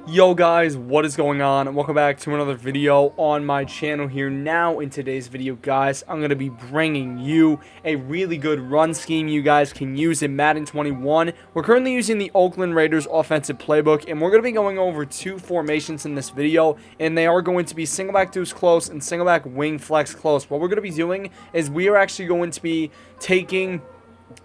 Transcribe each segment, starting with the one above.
Yo guys, what is going on? Welcome back to another video on my channel here. Now in today's video guys, I'm going to be bringing you a really good run scheme you guys can use in Madden 21. We're currently using the Oakland Raiders offensive playbook, and we're going to be going over two formations in this video, and they are going to be Singleback Deuce close and Singleback wing flex close. What we're going to be doing is we are actually going to be taking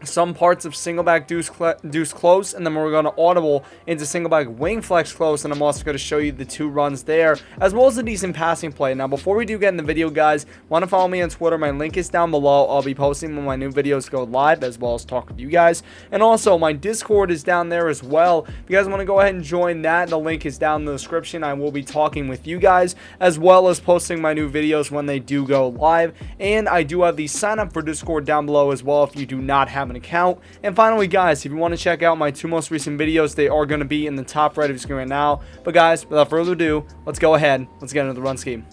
some parts of Singleback Deuce close, and then we're going to audible into Singleback wing flex close, and I'm also going to show you the two runs there, as well as a decent passing play. Now, before we do get in the video, guys, want to follow me on Twitter. My link is down below. I'll be posting when my new videos go live, as well as talk with you guys. And also, my Discord is down there as well. If you guys want to go ahead and join that, the link is down in the description. I will be talking with you guys, as well as posting my new videos when they do go live. And I do have the sign up for Discord down below as well if you do not have an account. And finally guys, if you want to check out my two most recent videos, they are going to be in the top right of your screen right now. But guys, without further ado, let's go ahead, let's get into the run scheme.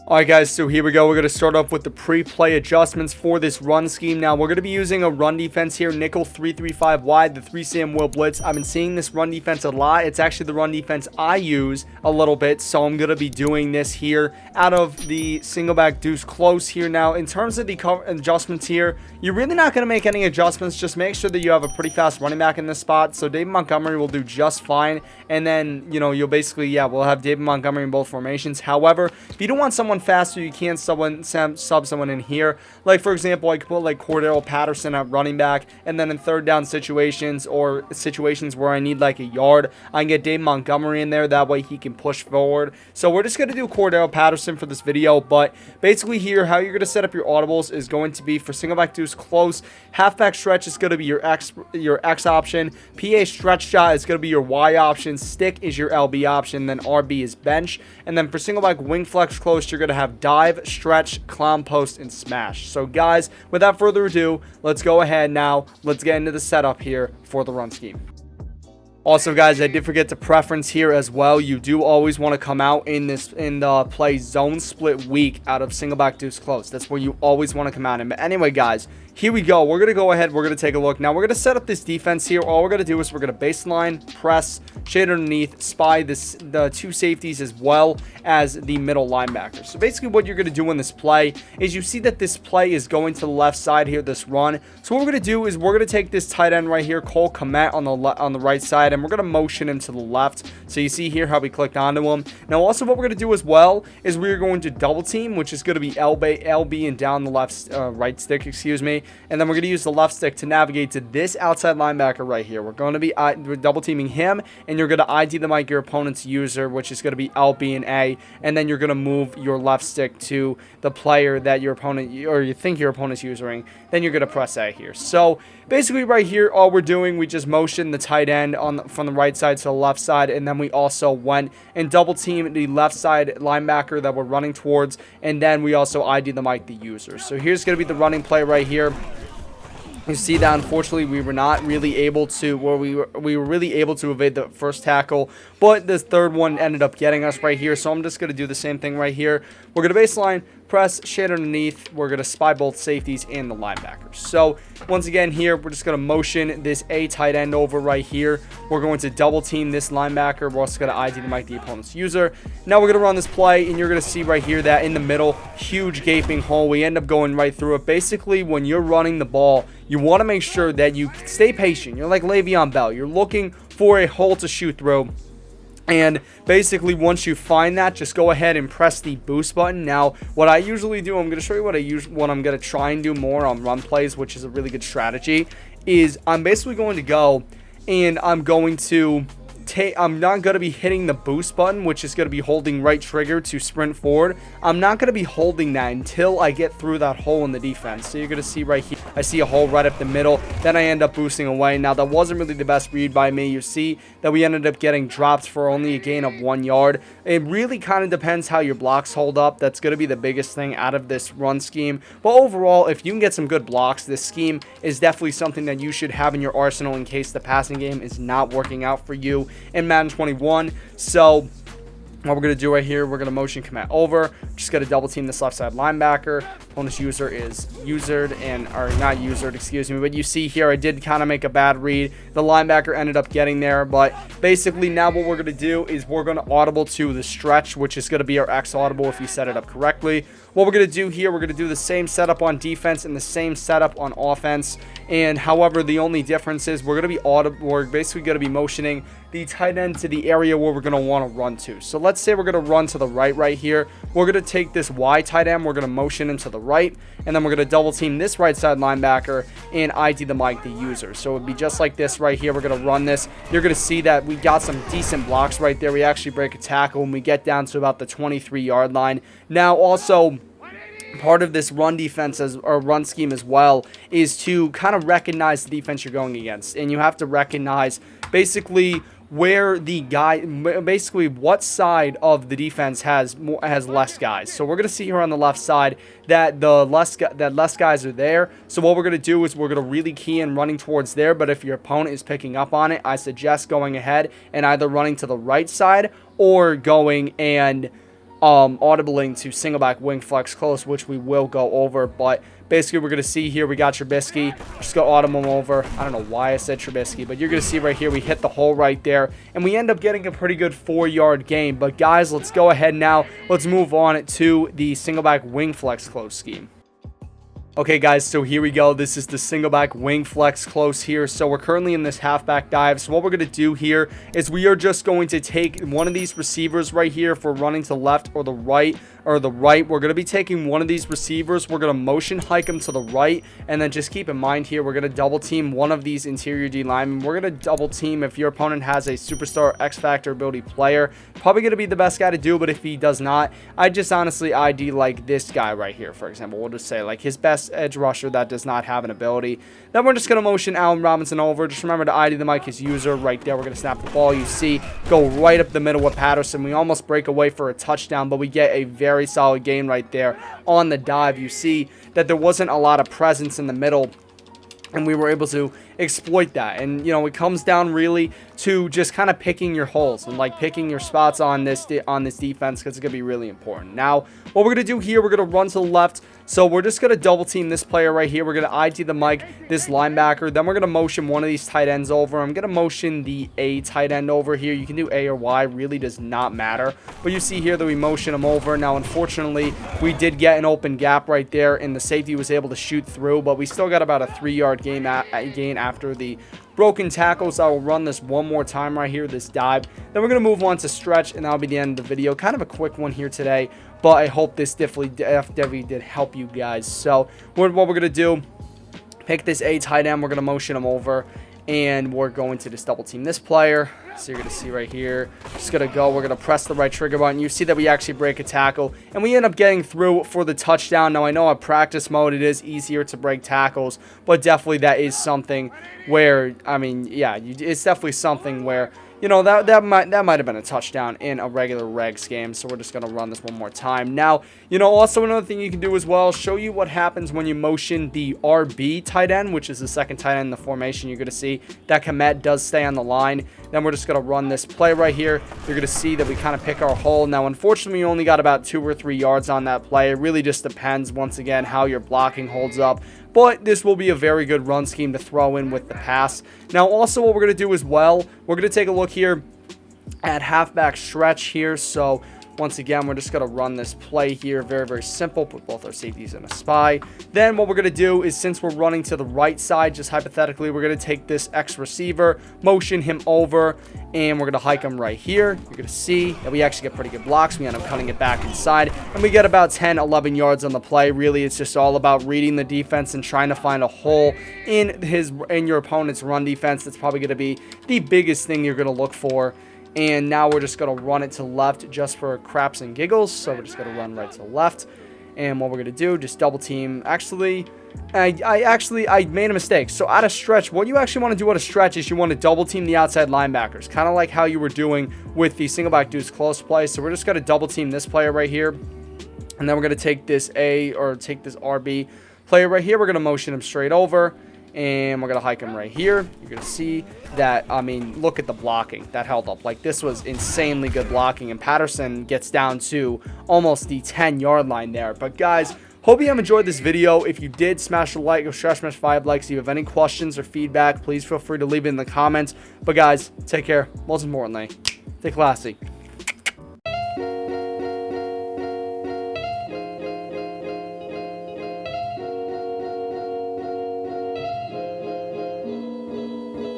Alright guys, so here we go. We're going to start off with the pre-play adjustments for this run scheme. Now, we're going to be using a run defense here, nickel 3-3-5 wide, the 3-Sam will blitz. I've been seeing this run defense a lot. It's actually the run defense I use a little bit, so I'm going to be doing this here out of the Singleback Deuce close here. Now, in terms of the adjustments here, you're really not going to make any adjustments. Just make sure that you have a pretty fast running back in this spot, so David Montgomery will do just fine. And then, you know, you'll basically, we'll have David Montgomery in both formations. However, if you don't want someone faster, you can sub someone in here. Like, for example, I could put like Cordero Patterson at running back, and then in third down situations or situations where I need like a yard, I can get David Montgomery in there. That way he can push forward. So we're just going to do Cordero Patterson for this video. But basically here, how you're going to set up your audibles is going to be for Singleback Deuce close, halfback stretch is going to be your X option, PA stretch shot is going to be your Y option, stick is your LB option, then RB is bench. And then for Singleback wing flex close, you're going to have dive, stretch, clown post, and smash. So guys, without further ado, let's go ahead now. Let's get into the setup here for the run scheme. Also guys, I did forget to preference here as well. You do always want to come out in the play zone split weak out of Singleback Deuce close. That's where you always want to come out in. But anyway guys, here we go. We're going to go ahead. We're going to take a look. Now we're going to set up this defense here. All we're going to do is we're going to baseline, press, shade underneath, spy the two safeties as well as the middle linebacker. So basically what you're going to do in this play is you see that this play is going to the left side here, this run. So what we're going to do is we're going to take this tight end right here, Cole Kmet on the right side, and we're going to motion him to the left. So you see here how we clicked onto him. Now also what we're going to do as well is we're going to double team, which is going to be LB and down the left right stick, excuse me. And then we're going to use the left stick to navigate to this outside linebacker right here. We're going to be we're double teaming him, and you're going to ID the mic your opponent's user, which is going to be LB and A, and then you're going to move your left stick to the player that your opponent or you think your opponent's using. Then you're going to press A here. So basically right here, all we're doing, we just motion the tight end from the right side to the left side, and then we also went and double team the left side linebacker that we're running towards, and then we also ID the mic the user. So here's going to be the running play right here. You see that unfortunately we were not really able to, we were really able to evade the first tackle, but this third one ended up getting us right here. So I'm just going to do the same thing right here. We're going to baseline, press, shade underneath. We're going to spy both safeties and the linebackers. So once again here, we're just going to motion this A tight end over right here. We're going to double team this linebacker. We're also going to ID the mic the opponent's user. Now we're going to run this play, and you're going to see right here that in the middle, huge gaping hole. We end up going right through it. Basically, when you're running the ball, you want to make sure that you stay patient. You're like Le'Veon Bell. You're looking for a hole to shoot through. And basically, once you find that, just go ahead and press the boost button. Now, what I usually do, I'm going to show you what I'm going to try and do more on run plays, which is a really good strategy, is I'm basically going to go and I'm going to I'm not going to be hitting the boost button, which is going to be holding right trigger to sprint forward. I'm not going to be holding that until I get through that hole in the defense. So you're going to see right here, I see a hole right up the middle. Then I end up boosting away. Now, that wasn't really the best read by me. You see that we ended up getting dropped for only a gain of 1 yard. It really kind of depends how your blocks hold up. That's going to be the biggest thing out of this run scheme. But overall, if you can get some good blocks, this scheme is definitely something that you should have in your arsenal in case the passing game is not working out for you in Madden 21. So what we're going to do right here, we're going to motion Kmet over. Just got to double team this left side linebacker. Opponent's user is usered or not usered, excuse me. But you see here, I did kind of make a bad read. The linebacker ended up getting there. But basically now what we're going to do is we're going to audible to the stretch, which is going to be our X audible if you set it up correctly. What we're going to do here, we're going to do the same setup on defense and the same setup on offense. And however, the only difference is we're going to be we're basically going to be motioning the tight end to the area where we're going to want to run to. So let's say we're going to run to the right here. We're going to take this Y tight end, we're going to motion him to the right, and then we're going to double team this right side linebacker and ID the mic, the user. So it would be just like this right here. We're going to run this. You're going to see that we got some decent blocks right there. We actually break a tackle and we get down to about the 23-yard line. Now also, part of this run defense or run scheme as well is to kind of recognize the defense you're going against, and you have to recognize basically where the guy, basically what side of the defense has less guys. So we're going to see here on the left side that less guys are there. So what we're going to do is we're going to really key in running towards there. But if your opponent is picking up on it, I suggest going ahead and either running to the right side or going and audibling to Singleback wing flex close, which we will go over. But basically we're going to see here we got Trubisky. Just go audible him over. I don't know why I said Trubisky, but you're going to see right here we hit the hole right there, and we end up getting a pretty good 4-yard gain. But guys, let's go ahead now. Let's move on to the Singleback wing flex close scheme. Okay guys, so here we go. This is the Singleback wing flex close here. So we're currently in this halfback dive. So what we're going to do here is we are just going to take one of these receivers right here if we're running to left or the right. We're going to be taking one of these receivers. We're going to motion hike them to the right, and then just keep in mind here, we're going to double team one of these interior D linemen. We're going to double team if your opponent has a superstar X Factor ability player. Probably going to be the best guy to do, but if he does not, I just honestly ID like this guy right here, for example. We'll just say like his best edge rusher that does not have an ability. Then we're just going to motion Allen Robinson over. Just remember to ID the mic, his user right there. We're going to snap the ball. You see, go right up the middle with Patterson. We almost break away for a touchdown, but we get a very solid gain right there on the dive. You see that there wasn't a lot of presence in the middle, and we were able to exploit that. And you know, it comes down really to just kind of picking your holes and like picking your spots on this defense, because it's gonna be really important. Now what we're gonna do here, we're gonna run to the left. So we're just gonna double team this player right here. We're gonna ID the mic, this linebacker. Then we're gonna motion one of these tight ends over. I'm gonna motion the A tight end over here. You can do A or Y, really does not matter. But you see here that we motion him over. Now unfortunately we did get an open gap right there, and the safety was able to shoot through, but we still got about a 3-yard gain after the broken tackles. I will run this one more time right here, this dive. Then we're going to move on to stretch, and that'll be the end of the video. Kind of a quick one here today, but I hope this definitely did help you guys. So what we're going to do, pick this A tight end. We're going to motion him over, and we're going to just double team this player. So you're going to see right here, just going to go, we're going to press the right trigger button. You see that we actually break a tackle, and we end up getting through for the touchdown. Now I know on practice mode it is easier to break tackles, but definitely that is something where, I mean, yeah, it's definitely something where, you know, that might have been a touchdown in a regular regs game. So we're just going to run this one more time. Now, you know, also another thing you can do as well, show you what happens when you motion the RB tight end, which is the second tight end in the formation. You're going to see that Komet does stay on the line. Then we're just going to run this play right here. You're going to see that we kind of pick our hole. Now, unfortunately, we only got about 2 or 3 yards on that play. It really just depends, once again, how your blocking holds up. But this will be a very good run scheme to throw in with the pass. Now, also what we're going to do as well, we're going to take a look here at halfback stretch here. So once again, we're just going to run this play here. Very, very simple. Put both our safeties in a spy. Then what we're going to do is, since we're running to the right side, just hypothetically, we're going to take this X receiver, motion him over, and we're going to hike him right here. You're going to see that we actually get pretty good blocks. We end up cutting it back inside, and we get about 10, 11 yards on the play. Really, it's just all about reading the defense and trying to find a hole in your opponent's run defense. That's probably going to be the biggest thing you're going to look for. And now we're just going to run it to left just for craps and giggles. So we're just going to run right to the left. And what we're going to do, just double team. Actually, I made a mistake. So out of stretch, what you actually want to do out of stretch is you want to double team the outside linebackers. Kind of like how you were doing with the Singleback Deuce close play. So we're just going to double team this player right here. And then we're going to take this take this RB player right here. We're going to motion him straight over. And we're going to hike him right here. You're going to see that, I mean, look at the blocking. That held up. Like, this was insanely good blocking. And Patterson gets down to almost the 10-yard line there. But, guys, Hope you have enjoyed this video. If you did, smash a like or smash 5 likes. If you have any questions or feedback, please feel free to leave it in the comments. But guys, take care. Most importantly, stay classy.